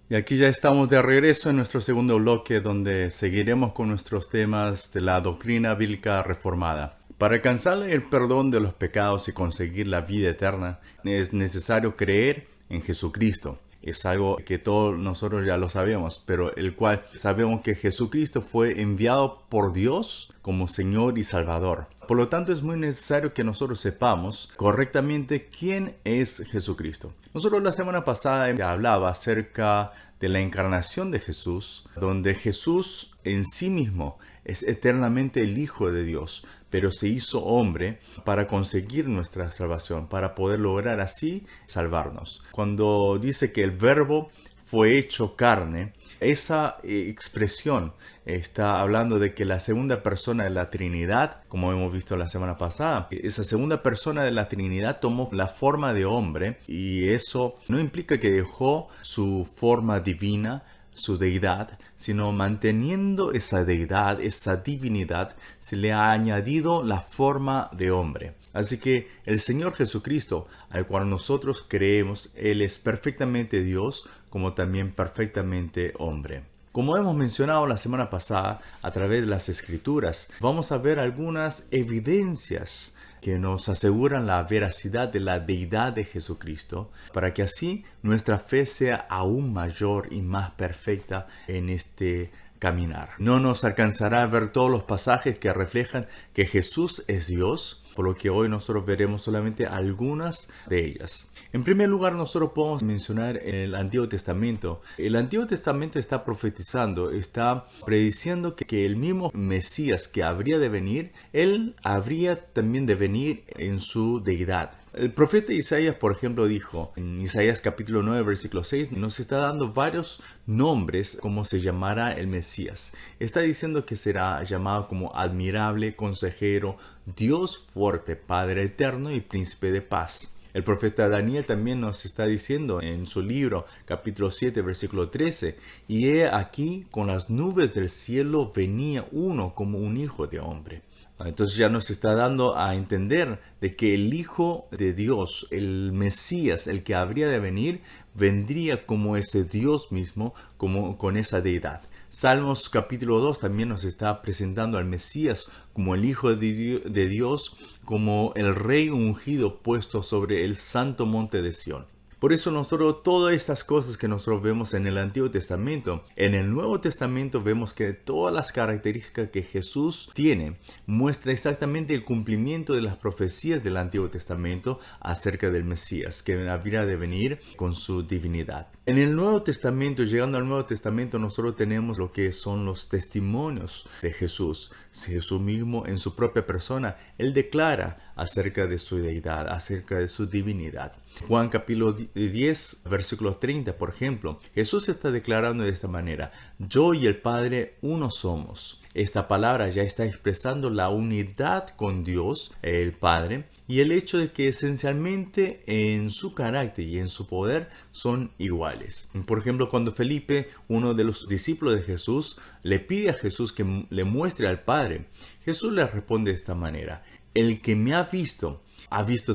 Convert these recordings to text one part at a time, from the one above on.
Y aquí ya estamos de regreso en nuestro segundo bloque donde seguiremos con nuestros temas de la doctrina bíblica reformada. Para alcanzar el perdón de los pecados y conseguir la vida eterna es necesario creer en Jesucristo. Es algo que todos nosotros ya lo sabemos, pero el cual sabemos que Jesucristo fue enviado por Dios como Señor y Salvador. Por lo tanto, es muy necesario que nosotros sepamos correctamente quién es Jesucristo. Nosotros la semana pasada hablaba acerca de la encarnación de Jesús, donde Jesús en sí mismo es eternamente el Hijo de Dios, pero se hizo hombre para conseguir nuestra salvación, para poder lograr así salvarnos. Cuando dice que el Verbo fue hecho carne, esa expresión está hablando de que la segunda persona de la Trinidad, como hemos visto la semana pasada, esa segunda persona de la Trinidad tomó la forma de hombre, y eso no implica que dejó su forma divina, su deidad, sino manteniendo esa deidad, esa divinidad, se le ha añadido la forma de hombre. Así que el Señor Jesucristo, al cual nosotros creemos, Él es perfectamente Dios, como también perfectamente hombre. Como hemos mencionado la semana pasada, a través de las Escrituras, vamos a ver algunas evidencias que nos aseguran la veracidad de la deidad de Jesucristo, para que así nuestra fe sea aún mayor y más perfecta en este caminar. No nos alcanzará a ver todos los pasajes que reflejan que Jesús es Dios, por lo que hoy nosotros veremos solamente algunas de ellas. En primer lugar, nosotros podemos mencionar el Antiguo Testamento. El Antiguo Testamento está profetizando, está prediciendo que el mismo Mesías que habría de venir, él habría también de venir en su deidad. El profeta Isaías, por ejemplo, dijo en Isaías capítulo 9, versículo 6, nos está dando varios nombres como se llamará el Mesías. Está diciendo que será llamado como admirable, consejero, Dios fuerte, Padre eterno y príncipe de paz. El profeta Daniel también nos está diciendo en su libro, capítulo 7, versículo 13, y he aquí con las nubes del cielo venía uno como un hijo de hombre. Entonces ya nos está dando a entender de que el Hijo de Dios, el Mesías, el que habría de venir, vendría como ese Dios mismo, como con esa deidad. Salmos capítulo 2 también nos está presentando al Mesías como el Hijo de Dios, como el Rey ungido puesto sobre el santo monte de Sión. Por eso nosotros, todas estas cosas que nosotros vemos en el Antiguo Testamento, en el Nuevo Testamento vemos que todas las características que Jesús tiene muestra exactamente el cumplimiento de las profecías del Antiguo Testamento acerca del Mesías, que habría de venir con su divinidad. En el Nuevo Testamento, llegando al Nuevo Testamento, nosotros tenemos lo que son los testimonios de Jesús. Jesús mismo en su propia persona, Él declara acerca de su deidad, acerca de su divinidad. Juan capítulo 10, versículo 30, por ejemplo, Jesús está declarando de esta manera: yo y el Padre uno somos. Esta palabra ya está expresando la unidad con Dios, el Padre, y el hecho de que esencialmente en su carácter y en su poder son iguales. Por ejemplo, cuando Felipe, uno de los discípulos de Jesús, le pide a Jesús que le muestre al Padre, Jesús le responde de esta manera: el que me ha visto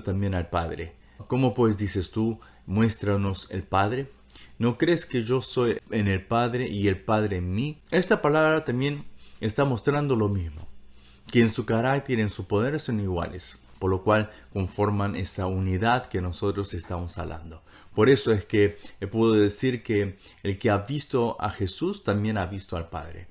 también al Padre. ¿Cómo pues dices tú, muéstranos el Padre? ¿No crees que yo soy en el Padre y el Padre en mí? Esta palabra también está mostrando lo mismo, que en su carácter y en su poder son iguales, por lo cual conforman esa unidad que nosotros estamos hablando. Por eso es que puedo decir que el que ha visto a Jesús también ha visto al Padre.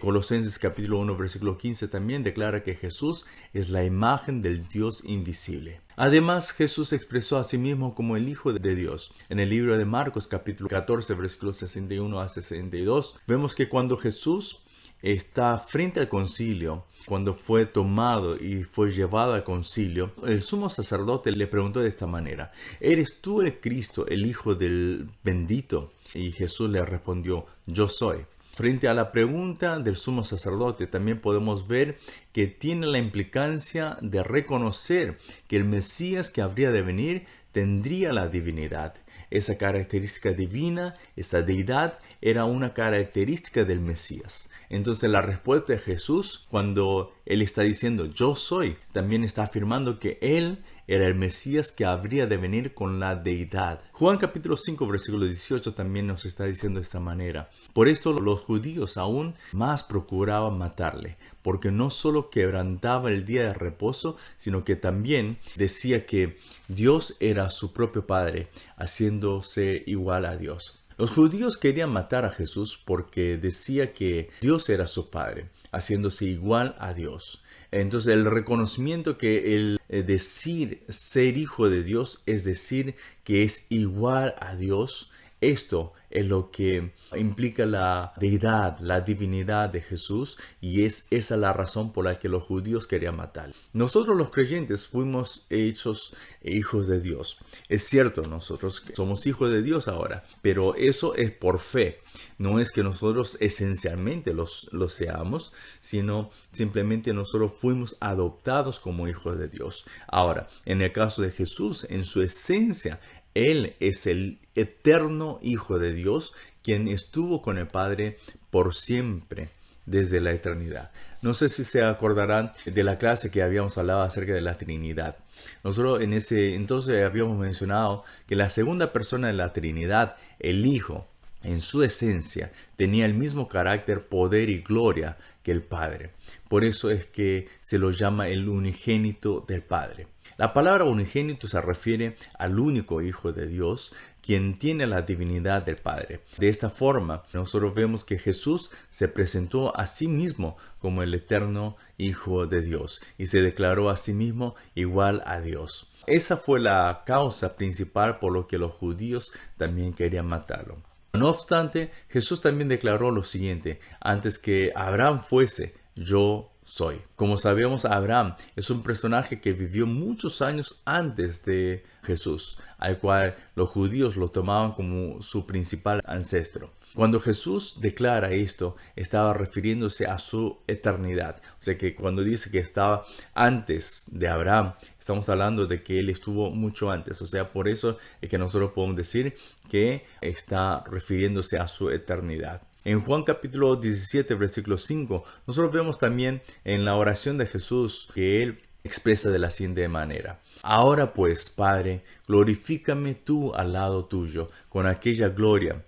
Colosenses capítulo 1 versículo 15 también declara que Jesús es la imagen del Dios invisible. Además, Jesús se expresó a sí mismo como el Hijo de Dios. En el libro de Marcos capítulo 14 versículos 61 a 62 vemos que cuando Jesús está frente al concilio, cuando fue tomado y fue llevado al concilio, el sumo sacerdote le preguntó de esta manera: ¿eres tú el Cristo, el Hijo del bendito? Y Jesús le respondió: yo soy. Frente a la pregunta del sumo sacerdote, también podemos ver que tiene la implicancia de reconocer que el Mesías que habría de venir tendría la divinidad. Esa característica divina, esa deidad, era una característica del Mesías. Entonces la respuesta de Jesús, cuando Él está diciendo yo soy, también está afirmando que Él era el Mesías que habría de venir con la deidad. Juan capítulo 5 versículo 18 también nos está diciendo de esta manera: por esto los judíos aún más procuraban matarle, porque no solo quebrantaba el día de reposo, sino que también decía que Dios era su propio Padre, haciéndose igual a Dios. Los judíos querían matar a Jesús porque decía que Dios era su Padre, haciéndose igual a Dios. Entonces el reconocimiento que el decir ser hijo de Dios es decir que es igual a Dios, esto es lo que implica la deidad, la divinidad de Jesús, y es esa la razón por la que los judíos querían matarle. Nosotros los creyentes fuimos hechos hijos de Dios. Es cierto, nosotros somos hijos de Dios ahora, pero eso es por fe. No es que nosotros esencialmente lo seamos, sino simplemente nosotros fuimos adoptados como hijos de Dios. Ahora, en el caso de Jesús, en su esencia, Él es el eterno Hijo de Dios, quien estuvo con el Padre por siempre, desde la eternidad. No sé si se acordarán de la clase que habíamos hablado acerca de la Trinidad. Nosotros en ese entonces habíamos mencionado que la segunda persona de la Trinidad, el Hijo, en su esencia, tenía el mismo carácter, poder y gloria que el Padre. Por eso es que se lo llama el unigénito del Padre. La palabra unigénito se refiere al único Hijo de Dios, quien tiene la divinidad del Padre. De esta forma, nosotros vemos que Jesús se presentó a sí mismo como el eterno Hijo de Dios y se declaró a sí mismo igual a Dios. Esa fue la causa principal por lo que los judíos también querían matarlo. No obstante, Jesús también declaró lo siguiente: antes que Abraham fuese, yo soy. Como sabemos, Abraham es un personaje que vivió muchos años antes de Jesús, al cual los judíos lo tomaban como su principal ancestro. Cuando Jesús declara esto, estaba refiriéndose a su eternidad. O sea que cuando dice que estaba antes de Abraham, estamos hablando de que él estuvo mucho antes. O sea, por eso es que nosotros podemos decir que está refiriéndose a su eternidad. En Juan capítulo 17, versículo 5, nosotros vemos también en la oración de Jesús que él expresa de la siguiente manera: ahora pues, Padre, glorifícame tú al lado tuyo con aquella gloria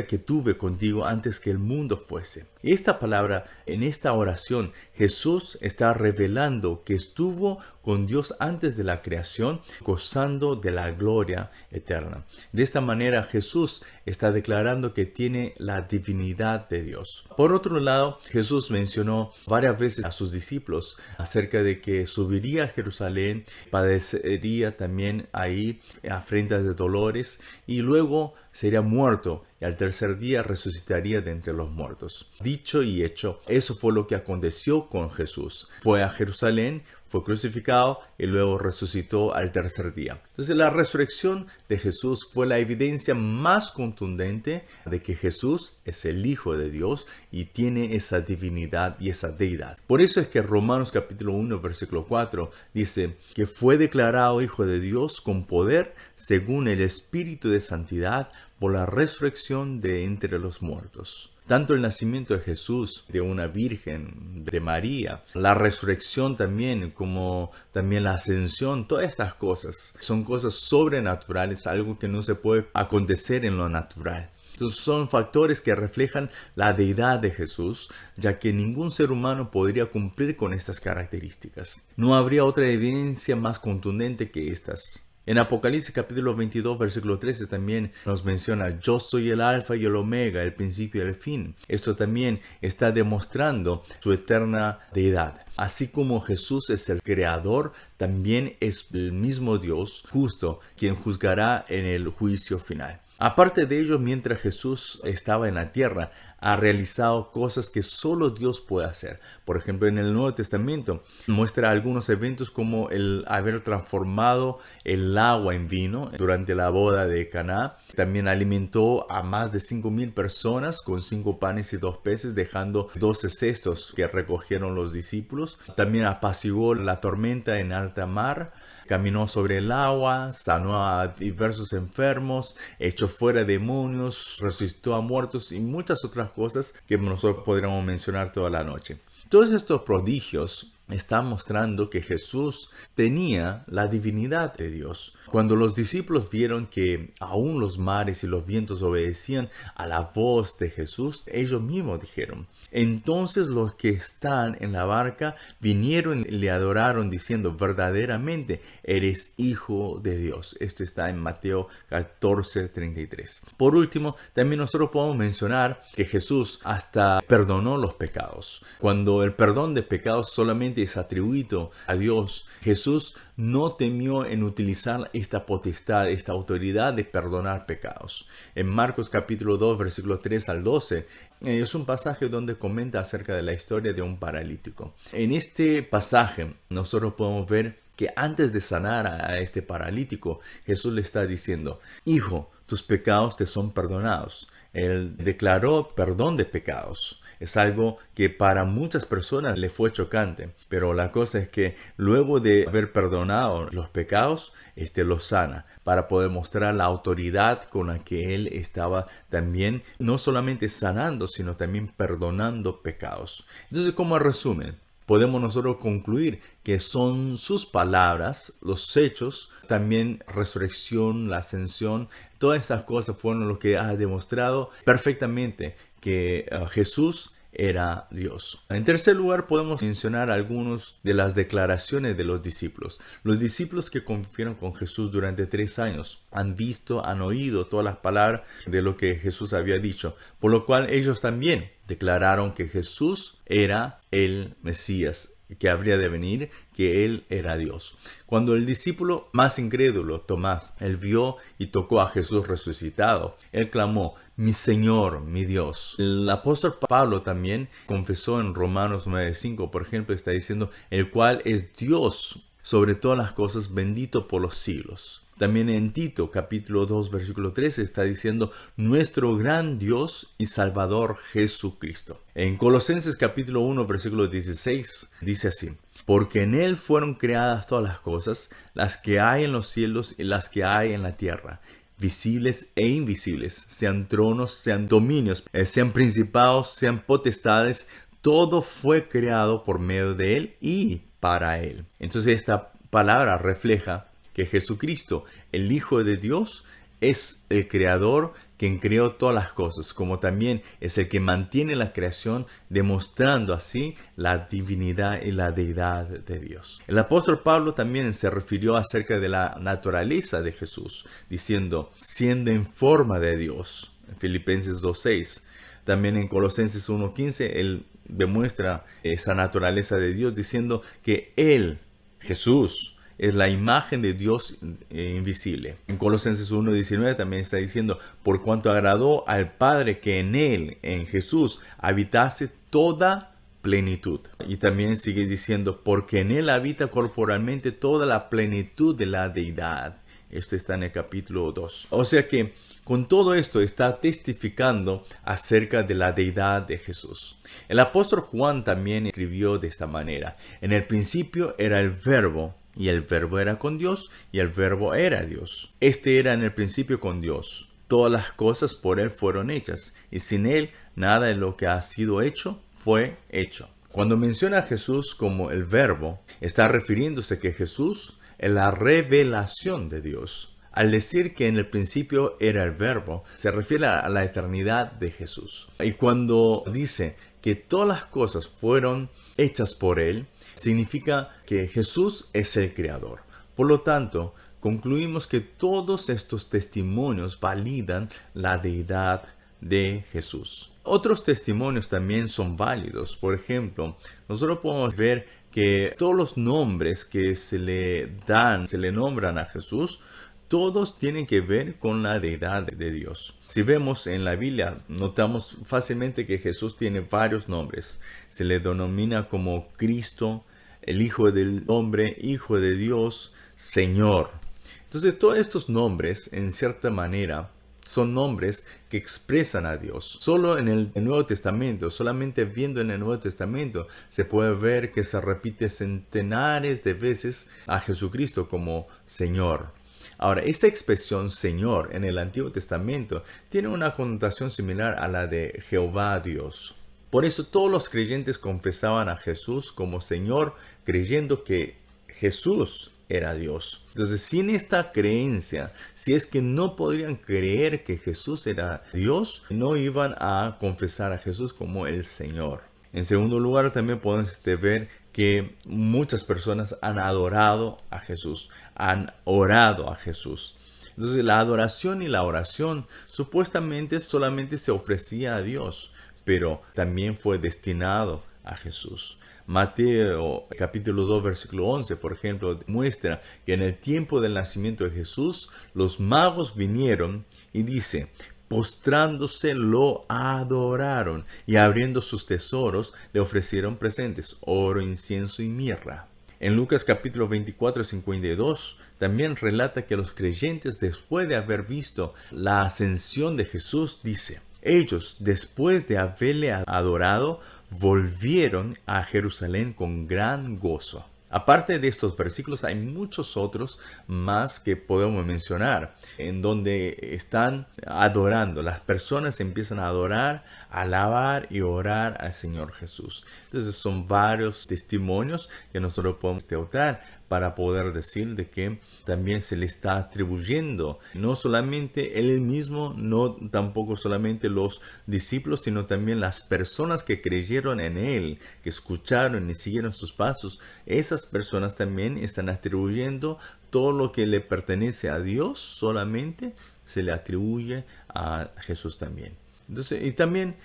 que tuve contigo antes que el mundo fuese. Y esta palabra, en esta oración, Jesús está revelando que estuvo con Dios antes de la creación, gozando de la gloria eterna. De esta manera, Jesús está declarando que tiene la divinidad de Dios. Por otro lado, Jesús mencionó varias veces a sus discípulos acerca de que subiría a Jerusalén, padecería también ahí afrentas de dolores y luego sería muerto y al tercer día resucitaría de entre los muertos. Dicho y hecho, eso fue lo que aconteció con Jesús. Fue a Jerusalén, fue crucificado y luego resucitó al tercer día. Entonces la resurrección de Jesús fue la evidencia más contundente de que Jesús es el Hijo de Dios y tiene esa divinidad y esa deidad. Por eso es que Romanos capítulo 1 versículo 4 dice que fue declarado Hijo de Dios con poder según el Espíritu de Santidad por la resurrección de entre los muertos. Tanto el nacimiento de Jesús, de una virgen, de María, la resurrección también, como también la ascensión, todas estas cosas son cosas sobrenaturales, algo que no se puede acontecer en lo natural. Entonces son factores que reflejan la deidad de Jesús, ya que ningún ser humano podría cumplir con estas características. No habría otra evidencia más contundente que estas. En Apocalipsis capítulo 22 versículo 13 también nos menciona: yo soy el alfa y el omega, el principio y el fin. Esto también está demostrando su eterna deidad. Así como Jesús es el creador, también es el mismo Dios justo quien juzgará en el juicio final. Aparte de ello, mientras Jesús estaba en la tierra, ha realizado cosas que solo Dios puede hacer. Por ejemplo, en el Nuevo Testamento muestra algunos eventos como el haber transformado el agua en vino durante la boda de Caná. También alimentó a más de 5,000 personas con 5 panes y 2 peces, dejando 12 cestos que recogieron los discípulos. También apaciguó la tormenta en alta mar. Caminó sobre el agua, sanó a diversos enfermos, echó fuera demonios, resucitó a muertos y muchas otras cosas que nosotros podríamos mencionar toda la noche. Todos estos prodigios está mostrando que Jesús tenía la divinidad de Dios. Cuando los discípulos vieron que aún los mares y los vientos obedecían a la voz de Jesús, ellos mismos dijeron: entonces los que están en la barca vinieron y le adoraron diciendo: verdaderamente eres hijo de Dios. Esto está en Mateo 14:33. Por último, también nosotros podemos mencionar que Jesús hasta perdonó los pecados. Cuando el perdón de pecados solamente es atribuido a Dios, Jesús no temió en utilizar esta potestad, esta autoridad de perdonar pecados. En Marcos capítulo 2, versículo 3 al 12, es un pasaje donde comenta acerca de la historia de un paralítico. En este pasaje nosotros podemos ver que antes de sanar a este paralítico, Jesús le está diciendo: hijo, tus pecados te son perdonados. Él declaró perdón de pecados. Es algo que para muchas personas le fue chocante, pero la cosa es que luego de haber perdonado los pecados, los sana para poder mostrar la autoridad con la que él estaba también, no solamente sanando, sino también perdonando pecados. Entonces, como resumen, podemos nosotros concluir que son sus palabras, los hechos, también resurrección, la ascensión, todas estas cosas fueron lo que ha demostrado perfectamente que Jesús era Dios. En tercer lugar, podemos mencionar algunas de las declaraciones de los discípulos. Los discípulos que confiaron con Jesús durante 3 años han visto, han oído todas las palabras de lo que Jesús había dicho, por lo cual ellos también declararon que Jesús era el Mesías, que habría de venir, que él era Dios. Cuando el discípulo más incrédulo, Tomás, él vio y tocó a Jesús resucitado, él clamó: mi Señor, mi Dios. El apóstol Pablo también confesó en Romanos 9:5, por ejemplo, está diciendo: el cual es Dios sobre todas las cosas, bendito por los siglos. También en Tito capítulo 2 versículo 13 está diciendo: nuestro gran Dios y Salvador Jesucristo. En Colosenses capítulo 1 versículo 16 dice así: porque en él fueron creadas todas las cosas, las que hay en los cielos y las que hay en la tierra, visibles e invisibles, sean tronos, sean dominios, sean principados, sean potestades, todo fue creado por medio de él y para él. Entonces esta palabra refleja que Jesucristo, el Hijo de Dios, es el creador quien creó todas las cosas, como también es el que mantiene la creación, demostrando así la divinidad y la deidad de Dios. El apóstol Pablo también se refirió acerca de la naturaleza de Jesús, diciendo: siendo en forma de Dios, en Filipenses 2:6. También en Colosenses 1:15, él demuestra esa naturaleza de Dios, diciendo que él, Jesús, es la imagen de Dios invisible. En Colosenses 1:19 también está diciendo: por cuanto agradó al Padre que en él, en Jesús, habitase toda plenitud. Y también sigue diciendo: porque en él habita corporalmente toda la plenitud de la deidad. Esto está en el capítulo 2. O sea que con todo esto está testificando acerca de la deidad de Jesús. El apóstol Juan también escribió de esta manera: en el principio era el Verbo, y el Verbo era con Dios, y el Verbo era Dios. Este era en el principio con Dios. Todas las cosas por él fueron hechas, y sin él nada de lo que ha sido hecho fue hecho. Cuando menciona a Jesús como el Verbo, está refiriéndose que Jesús es la revelación de Dios. Al decir que en el principio era el Verbo, se refiere a la eternidad de Jesús. Y cuando dice que todas las cosas fueron hechas por él, significa que Jesús es el creador. Por lo tanto, concluimos que todos estos testimonios validan la deidad de Jesús. Otros testimonios también son válidos. Por ejemplo, nosotros podemos ver que todos los nombres que se le nombran a Jesús, todos tienen que ver con la deidad de Dios. Si vemos en la Biblia, notamos fácilmente que Jesús tiene varios nombres. Se le denomina como Cristo, el Hijo del Hombre, Hijo de Dios, Señor. Entonces, todos estos nombres, en cierta manera, son nombres que expresan a Dios. Solo en el Nuevo Testamento, solamente viendo en el Nuevo Testamento, se puede ver que se repite centenares de veces a Jesucristo como Señor. Ahora, esta expresión Señor en el Antiguo Testamento tiene una connotación similar a la de Jehová Dios. Por eso todos los creyentes confesaban a Jesús como Señor, creyendo que Jesús era Dios. Entonces, sin esta creencia, si es que no podrían creer que Jesús era Dios, no iban a confesar a Jesús como el Señor. En segundo lugar, también podemos ver que muchas personas han adorado a Jesús, han orado a Jesús. Entonces, la adoración y la oración supuestamente solamente se ofrecía a Dios, pero también fue destinado a Jesús. Mateo capítulo 2 versículo 11, por ejemplo, muestra que en el tiempo del nacimiento de Jesús, los magos vinieron y dice, postrándose lo adoraron y abriendo sus tesoros le ofrecieron presentes, oro, incienso y mirra. En Lucas capítulo 24, 52 también relata que los creyentes, después de haber visto la ascensión de Jesús, dice, ellos, después de haberle adorado, volvieron a Jerusalén con gran gozo. Aparte de estos versículos, hay muchos otros más que podemos mencionar, en donde están adorando. Las personas empiezan a adorar, alabar y orar al Señor Jesús. Entonces son varios testimonios que nosotros podemos dar para poder decir de que también se le está atribuyendo, no solamente él mismo, no tampoco solamente los discípulos, sino también las personas que creyeron en él, que escucharon y siguieron sus pasos. Esas personas también están atribuyendo todo lo que le pertenece a Dios, solamente se le atribuye a Jesús también. Entonces, y también,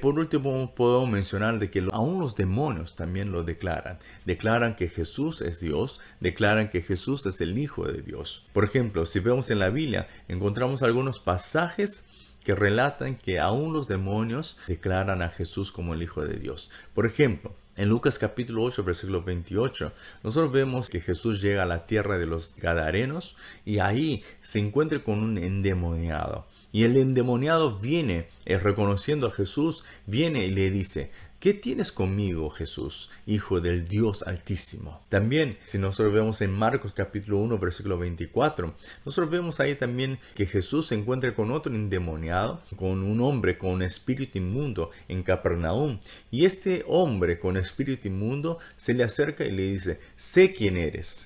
por último, puedo mencionar de que aún los demonios también lo declaran. Declaran que Jesús es Dios, declaran que Jesús es el Hijo de Dios. Por ejemplo, si vemos en la Biblia, encontramos algunos pasajes que relatan que aún los demonios declaran a Jesús como el Hijo de Dios. Por ejemplo, en Lucas capítulo 8, versículo 28, nosotros vemos que Jesús llega a la tierra de los Gadarenos y ahí se encuentra con un endemoniado. Y el endemoniado viene, reconociendo a Jesús, viene y le dice, ¿qué tienes conmigo, Jesús, Hijo del Dios Altísimo? También, si nosotros vemos en Marcos capítulo 1, versículo 24, nosotros vemos ahí también que Jesús se encuentra con otro endemoniado, con un hombre con un espíritu inmundo en Capernaum. Y este hombre con espíritu inmundo se le acerca y le dice, sé quién eres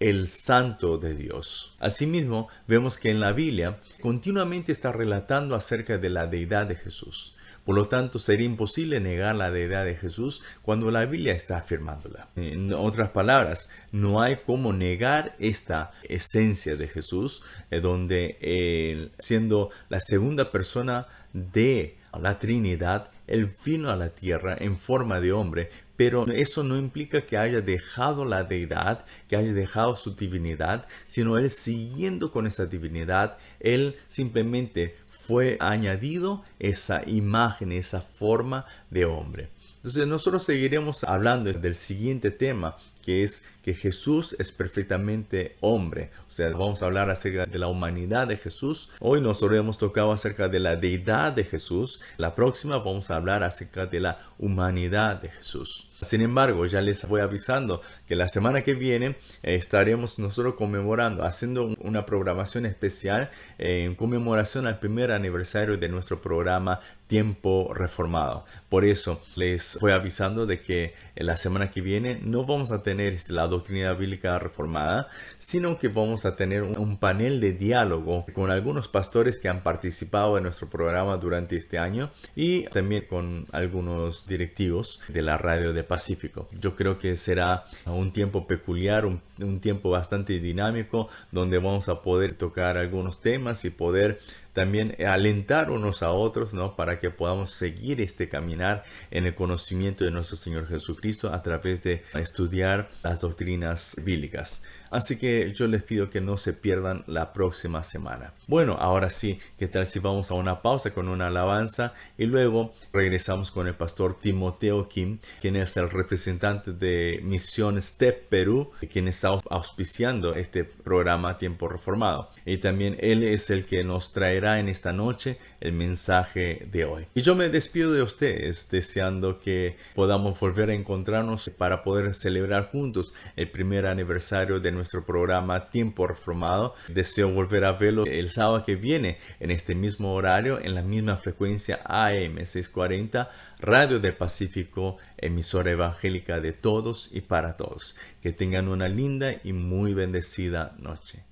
el Santo de Dios. Asimismo, vemos que en la Biblia continuamente está relatando acerca de la deidad de Jesús. Por lo tanto, sería imposible negar la deidad de Jesús cuando la Biblia está afirmándola. En otras palabras, no hay cómo negar esta esencia de Jesús, donde Él, siendo la segunda persona de la Trinidad, Él vino a la tierra en forma de hombre, pero eso no implica que haya dejado la deidad, que haya dejado su divinidad, sino Él siguiendo con esa divinidad, Él simplemente fue añadido esa imagen, esa forma de hombre. Entonces nosotros seguiremos hablando del siguiente tema, que es que Jesús es perfectamente hombre. O sea, vamos a hablar acerca de la humanidad de Jesús. Hoy nosotros hemos tocado acerca de la deidad de Jesús. La próxima vamos a hablar acerca de la humanidad de Jesús. Sin embargo, ya les voy avisando que la semana que viene estaremos nosotros conmemorando, haciendo una programación especial en conmemoración al primer aniversario de nuestro programa Tiempo Reformado. Por eso les voy avisando de que la semana que viene no vamos a tener la doctrina bíblica reformada, sino que vamos a tener un panel de diálogo con algunos pastores que han participado en nuestro programa durante este año y también con algunos directivos de la radio de Pacífico. Yo creo que será un tiempo peculiar, un tiempo bastante dinámico, donde vamos a poder tocar algunos temas y poder también alentar unos a otros, ¿no? Para que podamos seguir este caminar en el conocimiento de nuestro Señor Jesucristo a través de estudiar las doctrinas bíblicas. Así que yo les pido que no se pierdan la próxima semana. Bueno, ahora sí, ¿qué tal si vamos a una pausa con una alabanza y luego regresamos con el pastor Timoteo Kim, quien es el representante de Misión Step Perú, quien está auspiciando este programa Tiempo Reformado. Y también él es el que nos traerá en esta noche el mensaje de hoy. Y yo me despido de ustedes deseando que podamos volver a encontrarnos para poder celebrar juntos el primer aniversario de nuestro programa Tiempo Reformado. Deseo volver a verlo el sábado que viene en este mismo horario, en la misma frecuencia AM 640, Radio del Pacífico, emisora evangélica de todos y para todos. Que tengan una linda y muy bendecida noche.